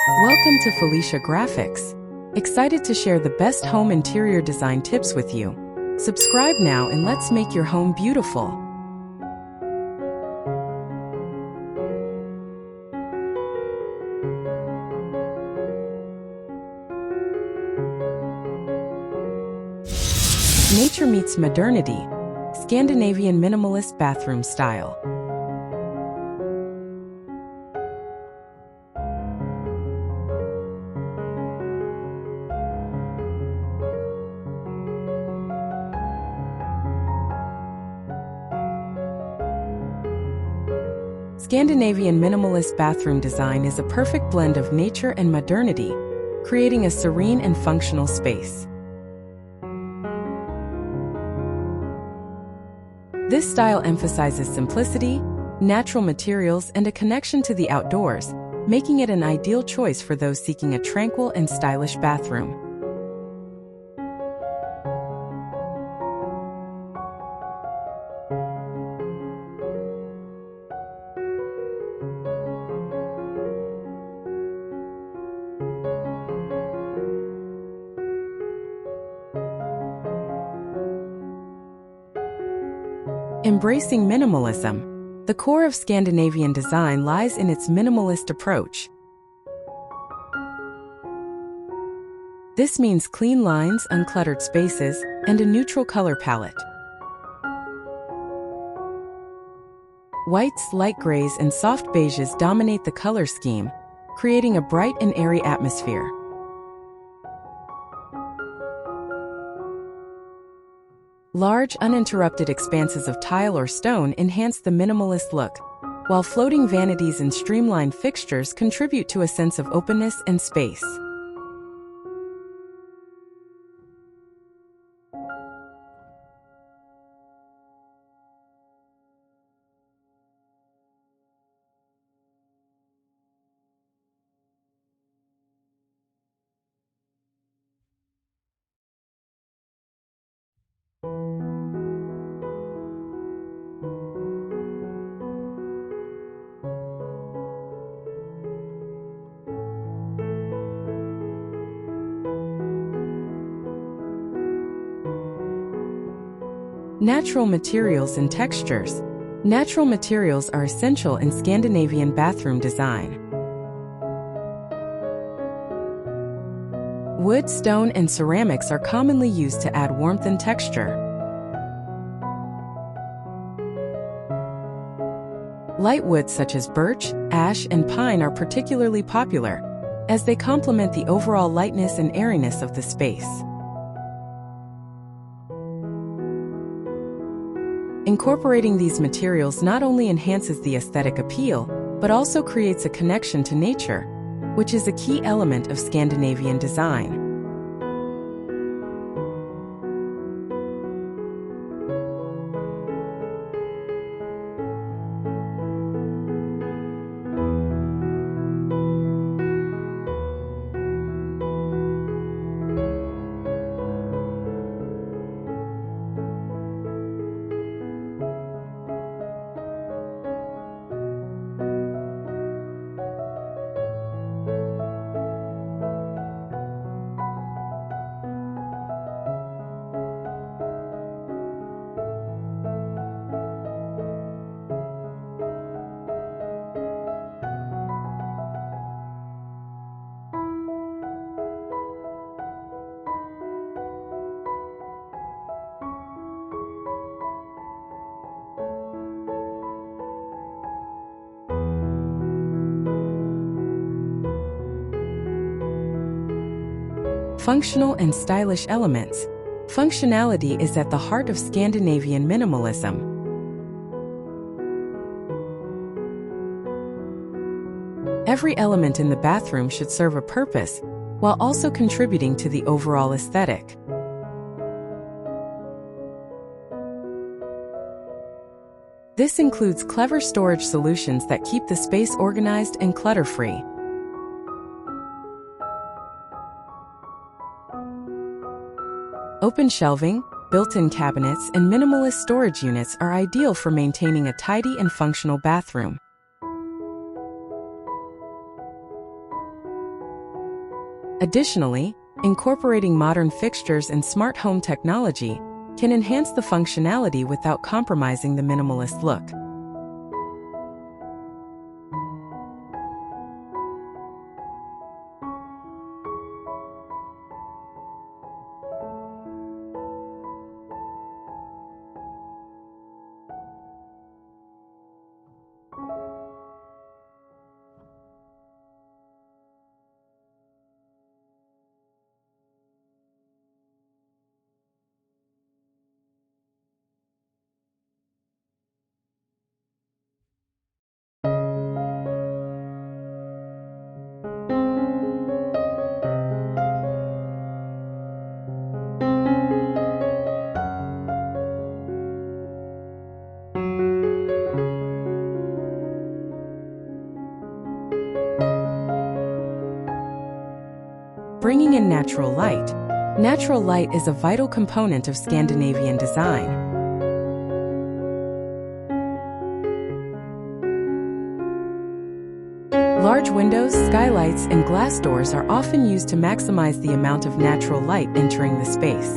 Welcome to Felicia Graphics. Excited to share the best home interior design tips with you. Subscribe now and let's make your home beautiful. Nature meets modernity. Scandinavian minimalist bathroom style. Scandinavian minimalist bathroom design is a perfect blend of nature and modernity, creating a serene and functional space. This style emphasizes simplicity, natural materials, and a connection to the outdoors, making it an ideal choice for those seeking a tranquil and stylish bathroom. Embracing minimalism. The core of Scandinavian design lies in its minimalist approach. This means clean lines, uncluttered spaces, and a neutral color palette. Whites, light grays, and soft beiges dominate the color scheme, creating a bright and airy atmosphere. Large, uninterrupted expanses of tile or stone enhance the minimalist look, while floating vanities and streamlined fixtures contribute to a sense of openness and space. Natural materials and textures. Natural materials are essential in Scandinavian bathroom design. Wood, stone, and ceramics are commonly used to add warmth and texture. Light woods such as birch, ash, and pine are particularly popular, as they complement the overall lightness and airiness of the space. Incorporating these materials not only enhances the aesthetic appeal, but also creates a connection to nature, which is a key element of Scandinavian design. Functional and stylish elements. Functionality is at the heart of Scandinavian minimalism. Every element in the bathroom should serve a purpose, while also contributing to the overall aesthetic. This includes clever storage solutions that keep the space organized and clutter-free. Open shelving, built-in cabinets, and minimalist storage units are ideal for maintaining a tidy and functional bathroom. Additionally, incorporating modern fixtures and smart home technology can enhance the functionality without compromising the minimalist look. Bringing in natural light. Natural light is a vital component of Scandinavian design. Large windows, skylights, and glass doors are often used to maximize the amount of natural light entering the space.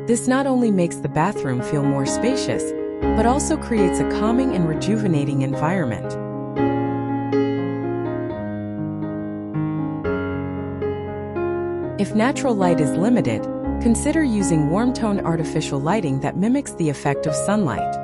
This not only makes the bathroom feel more spacious, but also creates a calming and rejuvenating environment. If natural light is limited, consider using warm-toned artificial lighting that mimics the effect of sunlight.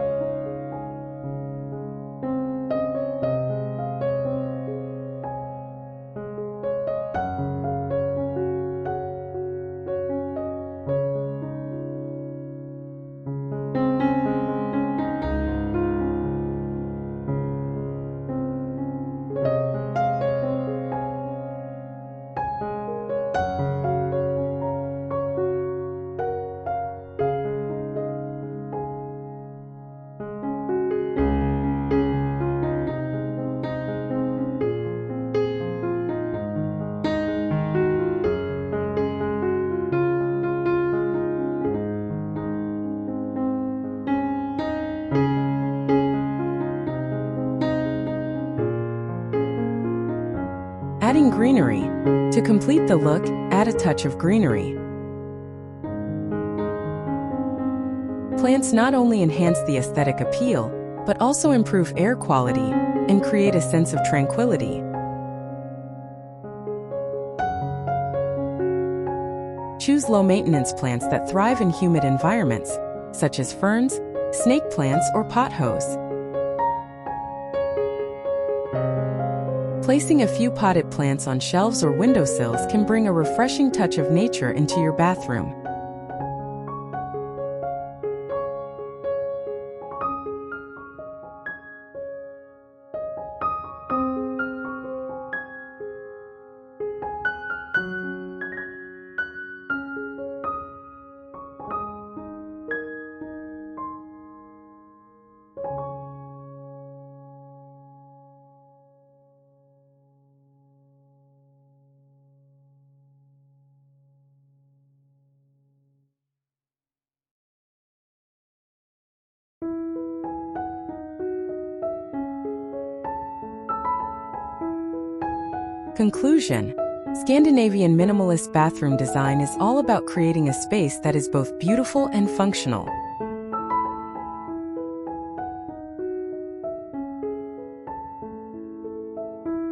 Adding greenery. To complete the look, add a touch of greenery. Plants not only enhance the aesthetic appeal, but also improve air quality and create a sense of tranquility. Choose low-maintenance plants that thrive in humid environments, such as ferns, snake plants, or pothos. Placing a few potted plants on shelves or windowsills can bring a refreshing touch of nature into your bathroom. Conclusion: Scandinavian minimalist bathroom design is all about creating a space that is both beautiful and functional.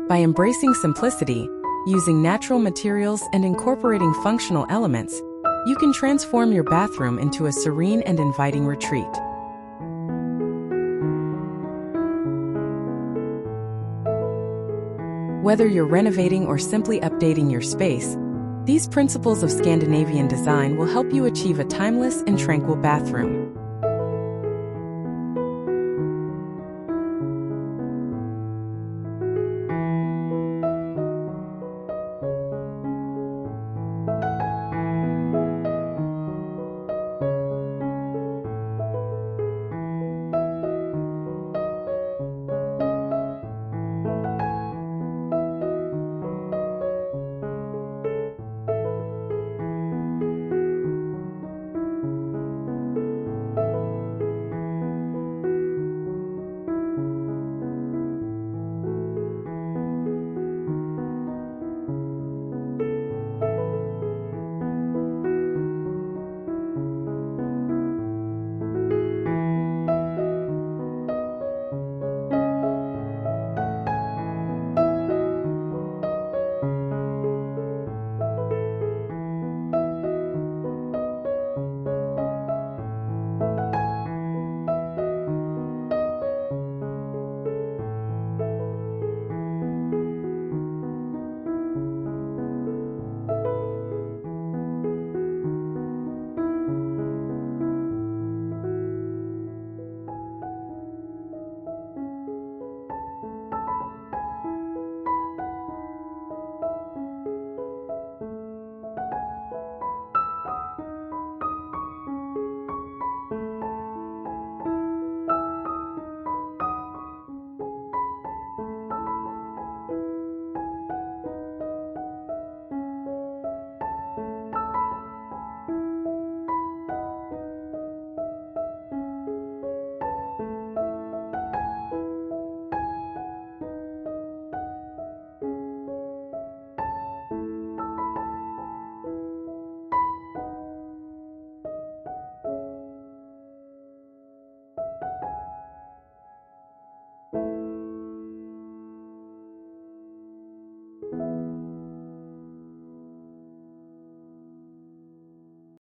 By embracing simplicity, using natural materials, and incorporating functional elements, you can transform your bathroom into a serene and inviting retreat. Whether you're renovating or simply updating your space, these principles of Scandinavian design will help you achieve a timeless and tranquil bathroom.